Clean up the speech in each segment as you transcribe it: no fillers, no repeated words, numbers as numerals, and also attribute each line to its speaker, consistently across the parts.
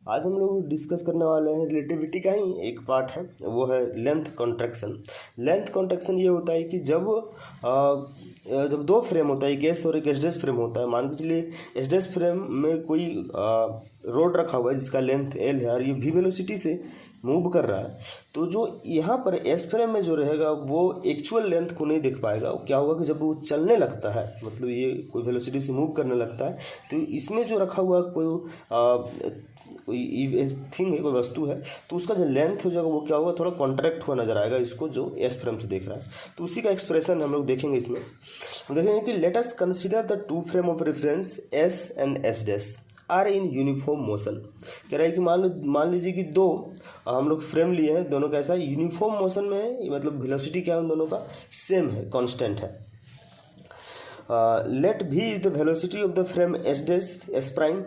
Speaker 1: आज हम लोग डिस्कस करने वाले हैं रिलेटिविटी का ही एक पार्ट है, वो है लेंथ कॉन्ट्रैक्शन। लेंथ कॉन्ट्रैक्शन ये होता है कि जब दो फ्रेम होता है, एक एस और एक एस डैश फ्रेम होता है। मान के चलिए एस डैश फ्रेम में कोई रोड रखा हुआ है जिसका लेंथ एल है और ये भी वेलोसिटी से मूव कर रहा है, तो जो यहाँ पर एस फ्रेम में जो रहेगा वो एक्चुअल लेंथ को नहीं देख पाएगा। क्या होगा कि जब वो चलने लगता है, मतलब ये कोई वेलोसिटी से मूव करने लगता है, तो इसमें जो रखा हुआ कोई थिंग है, कोई वस्तु है, तो उसका जो लेंथ हो जाएगा वो क्या होगा, थोड़ा कॉन्ट्रैक्ट हुआ नजर आएगा इसको जो एस फ्रेम से देख रहा है। तो उसी का एक्सप्रेशन हम लोग देखेंगे इसमें। देखेंगे कि let us consider the two frame of reference S and S dash are in uniform motion. कह रहा है कि मान लीजिए कि दो हम लोग फ्रेम लिए हैं, दोनों का ऐसा यूनिफॉर्म मोशन में है, मतलब वेलोसिटी क्या है उन दोनों का सेम है, कांस्टेंट है। Let v is the velocity of the frame S dash S prime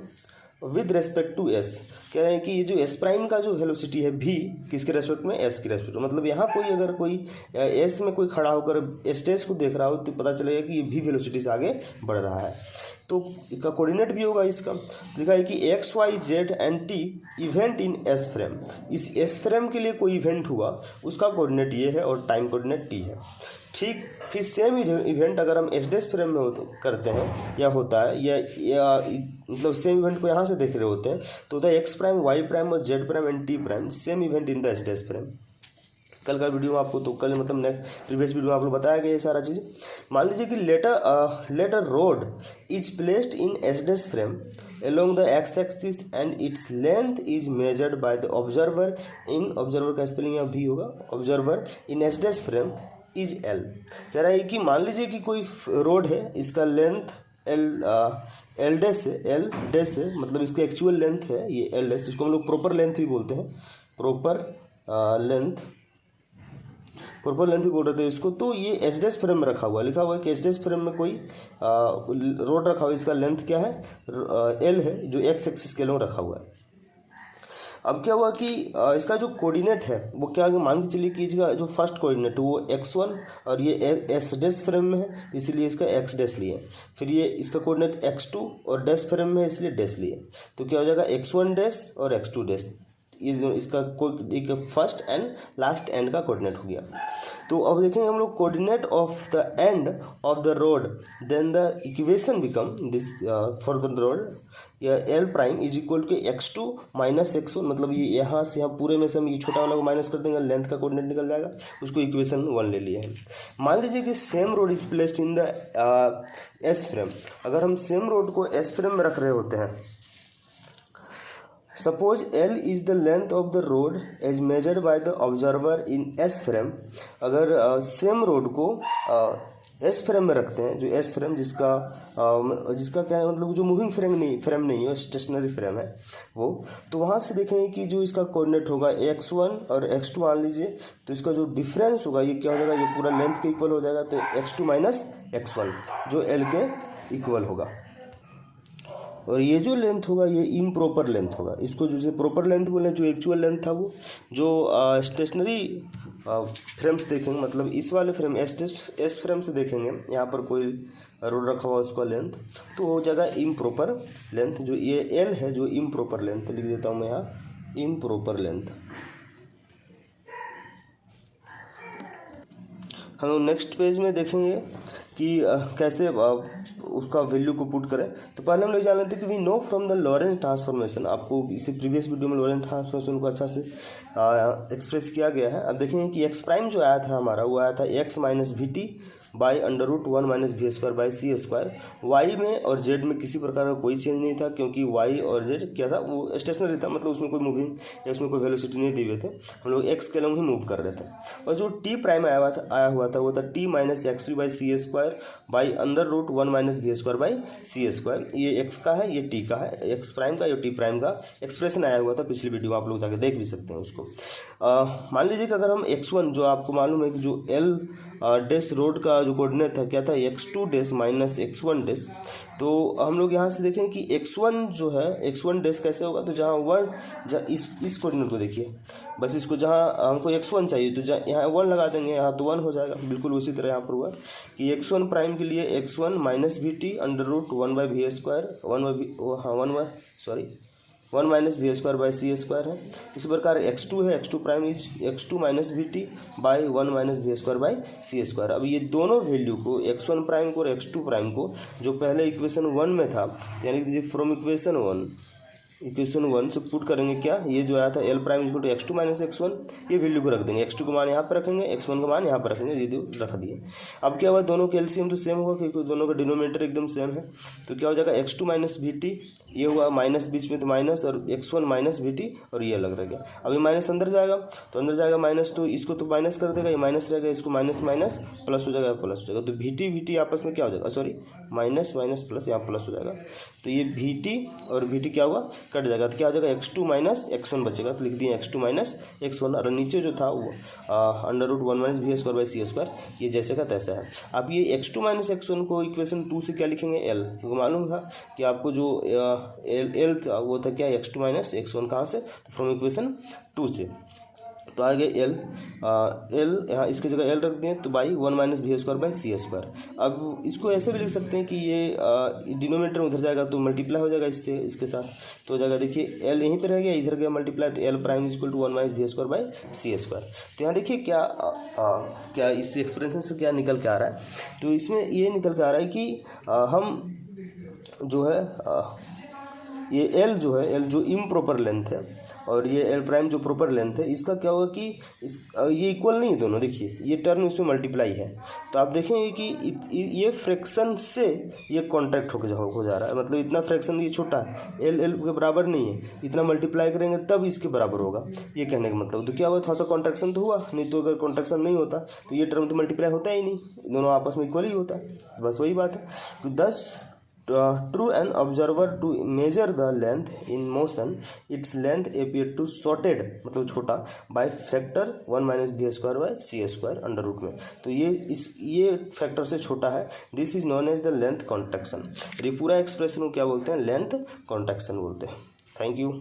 Speaker 1: with respect to S. कह रहे हैं कि ये जो एस प्राइम का जो वेलोसिटी है भी किसके रेस्पेक्ट में, एस के रेस्पेक्ट में। मतलब यहाँ कोई अगर कोई एस में कोई खड़ा होकर एस डैश को देख रहा हो तो पता चलेगा कि ये भी वेलोसिटी से आगे बढ़ रहा है। तो इसका कोऑर्डिनेट भी होगा इसका। लिखा है कि X Y Z and T event in S frame. इस एस फ्रेम के लिए कोई इवेंट हुआ, उसका कोऑर्डिनेट ये है और टाइम कोऑर्डिनेट टी है। ठीक, फिर सेम इवेंट अगर हम एस डैश फ्रेम में करते हैं या होता है या मतलब सेम इवेंट को यहाँ से देख रहे होते हैं, तो होता है एक्स प्राइम वाई प्राइम और Z prime and T prime same event in the S dash frame. कल का वीडियो में आपको, तो कल मतलब नेक्स्ट प्रीवियस वीडियो में आप लोग बताया गया ये सारा चीज़। मान लीजिए कि let a rod is placed in S dash frame along the x axis and its length is measured by the observer in, observer का स्पेलिंग यहाँ भी होगा, observer in S dash frame is L. कह रहा है कि मान लीजिए कि कोई रोड है, इसका लेंथ एल डैश है, मतलब इसका एक्चुअल लेंथ है ये एल डैश, जिसको हम लोग प्रॉपर लेंथ भी बोलते हैं, प्रॉपर लेंथ भी बोल रहे थे इसको। तो ये एस डैश फ्रेम में रखा हुआ है, लिखा हुआ है कि एस डैश फ्रेम में कोई रोड रखा हुआ है, इसका लेंथ क्या है, एल है, जो एक्स एक्सिस के लिए रखा हुआ है। अब क्या हुआ कि इसका जो कोऑर्डिनेट है वो क्या है, मान के चलिए कि इसका जो फर्स्ट कोऑर्डिनेट है वो x1 और ये एस डैश फ्रेम में है, इसलिए इसका एक्स डैश लिए। फिर ये इसका कोऑर्डिनेट x2 और डैश फ्रेम में है, इसलिए डैश लिए। तो क्या हो जाएगा x1 डैश और x2 डैश, ये इसका एक फर्स्ट एंड लास्ट एंड का कोऑर्डिनेट हो गया। तो अब देखेंगे हम लोग coordinate of the end of the road, then the equation become this for the road या L prime is equal to x2 minus x1। मतलब ये यहाँ से यहाँ पूरे में से हम ये छोटा वाला को माइनस कर देंगे, लेंथ का कोऑर्डिनेट निकल जाएगा, उसको इक्वेशन 1 ले लिया है। मान लीजिए कि same rod is placed in the S frame. अगर हम सेम रोड को एस फ्रेम में रख रहे होते हैं, suppose L is the length of the rod as measured by the observer in S frame. अगर सेम रोड को एस फ्रेम में रखते हैं, जो एस फ्रेम जिसका क्या है, मतलब जो मूविंग फ्रेम नहीं है, स्टेशनरी फ्रेम है वो, तो वहाँ से देखेंगे कि जो इसका कोऑर्डिनेट होगा x1 और x2 मान लीजिए, तो इसका जो डिफरेंस होगा ये क्या हो जाएगा, ये पूरा लेंथ के इक्वल हो जाएगा। तो x2 माइनस x1 जो L के इक्वल होगा, और ये जो लेंथ होगा ये इम्प्रॉपर लेंथ होगा। इसको जो प्रॉपर लेंथ बोले, जो एक्चुअल लेंथ था वो जो स्टेशनरी फ्रेम्स देखेंगे, मतलब इस वाले फ्रेम एस फ्रेम से देखेंगे, यहाँ पर कोई रोड रखा हुआ उसका लेंथ, तो हो जाएगा इम्प्रॉपर लेंथ। जो ये एल है, जो इम्प्रॉपर लेंथ लिख देता हूँ मैं यहाँ, इम्प्रॉपर लेंथ। हम नेक्स्ट पेज में देखेंगे कि कैसे उसका वैल्यू को पुट करें। तो पहले हम लोग जान लेते हैं कि we know from the Lorentz transformation. आपको इसी प्रीवियस वीडियो में लॉरेंट ट्रांसफॉर्मेशन को अच्छा से एक्सप्रेस किया गया है। अब देखेंगे कि एक्स प्राइम जो आया था हमारा, वो आया था x minus v t by √1 minus v square by c square. Y में और जेड में किसी प्रकार का कोई चेंज नहीं था, क्योंकि वाई और जेड क्या था, वो स्टेशनरी था, मतलब उसमें कोई मूविंग या उसमें कोई वेलोसिटी नहीं दिए हुए थे, हम लोग एक्स के लॉन्ग ही मूव कर रहे थे। और जो टी प्राइम आया हुआ था वो था t minus x v by c square by √1 minus v square by c square. ये एक्स का है, ये टी का है, एक्स प्राइम का, ये टी प्राइम का एक्सप्रेशन आया हुआ था पिछली वीडियो, आप लोग जाके देख भी सकते हैं उसको। मान लीजिए कि अगर हम x1, जो आपको मालूम है कि जो एल डैश रोड का जो कोऑर्डिनेट था क्या था, x2 dash minus x1 dash. तो हम लोग यहाँ से देखें कि x1 जो है, x1 डैश कैसे होगा, तो जहाँ इस कोऑर्डिनेट को देखिए, बस इसको जहाँ हमको x1 चाहिए तो यहाँ 1 लगा देंगे, यहाँ तो 1 हो जाएगा। बिल्कुल उसी तरह यहाँ पर हुआ कि x1 प्राइम के लिए x1 minus v t √1 by v square 1 by 1 minus v square by c square है। इसी प्रकार x2 है, x2 prime is x2 minus v t by 1 minus v square by c square. अब ये दोनों value को x1 प्राइम को और x2 प्राइम को जो पहले इक्वेशन 1 में था, यानी कि फ्रॉम इक्वेशन 1 से पुट करेंगे क्या, ये जो आया था L prime equal to x2 minus x1, ये वैल्यू को रख देंगे, x2 का मान यहाँ पर रखेंगे, x1 का मान यहाँ पर रखेंगे, ये दो रख दिए। अब क्या हुआ, दोनों के एलसीएम तो सेम होगा क्योंकि दोनों का डिनोमिनेटर एकदम सेम है, तो क्या हो जाएगा x2 माइनस वी टी, ये हुआ माइनस बीच में तो माइनस, और x1 माइनस वी टी और ये अलग रह गया। अब ये माइनस अंदर जाएगा तो अंदर जाएगा माइनस, तो इसको तो माइनस कर देगा, ये माइनस रहेगा, इसको माइनस माइनस प्लस हो जाएगा, प्लस हो जाएगा, तो वी टी आपस में क्या हो जाएगा, सॉरी माइनस माइनस प्लस यहाँ प्लस हो जाएगा, तो ये वी टी और वी टी क्या होगा, कट जाएगा, तो क्या हो जाएगा x2 माइनस x1 बचेगा, तो लिख दिए x2 माइनस x1, और नीचे जो था वो under root 1 minus v square by c square, ये जैसे का तैसा है। आप ये x2 माइनस x1 को इक्वेशन 2 से क्या लिखेंगे, l, तो मालूम था कि आपको जो l था वो था क्या, x2 माइनस x1 कहाँ से, तो फ्रॉम इक्वेशन 2 से, तो आगे एल यहाँ इसकी जगह एल रख दें, तो by 1 minus v square by c square. अब इसको ऐसे भी लिख सकते हैं कि ये डिनोमिनेटर उधर जाएगा तो मल्टीप्लाई हो जाएगा इससे, इसके साथ तो हो जाएगा, देखिए एल यहीं पे रह गया, इधर गया मल्टीप्लाई, तो L prime equal to 1 minus v square by c square. तो यहाँ देखिए क्या इस एक्सप्रेशन से क्या निकल के आ रहा है, तो इसमें ये निकल के आ रहा है कि हम जो है ये एल जो है, एल जो इम्प्रॉपर लेंथ है और ये एल प्राइम जो प्रॉपर लेंथ है, इसका क्या होगा कि ये इक्वल नहीं है दोनों, देखिए ये टर्म इसमें मल्टीप्लाई है, तो आप देखेंगे कि ये फ्रैक्शन से ये कॉन्टैक्ट हो जा रहा है, मतलब इतना फ्रैक्शन ये छोटा है, एल के बराबर नहीं है, इतना मल्टीप्लाई करेंगे तब इसके बराबर होगा, ये कहने का मतलब। तो क्या हुआ, थोड़ा सा कॉन्ट्रैक्शन तो हुआ, नहीं तो अगर कॉन्ट्रैक्शन नहीं होता तो ये टर्म तो मल्टीप्लाई होता ही नहीं, दोनों आपस में इक्वल ही होता है, बस वही बात है। दस true an observer to measure the length in motion, its length appeared to shorted, मतलब छोटा, by factor 1 minus b square by c square under root में, तो ये फैक्टर से छोटा है, this is known as the length contraction. ये पूरा एक्सप्रेशन को क्या बोलते हैं, लेंथ कॉन्ट्रैक्शन बोलते हैं। Thank you.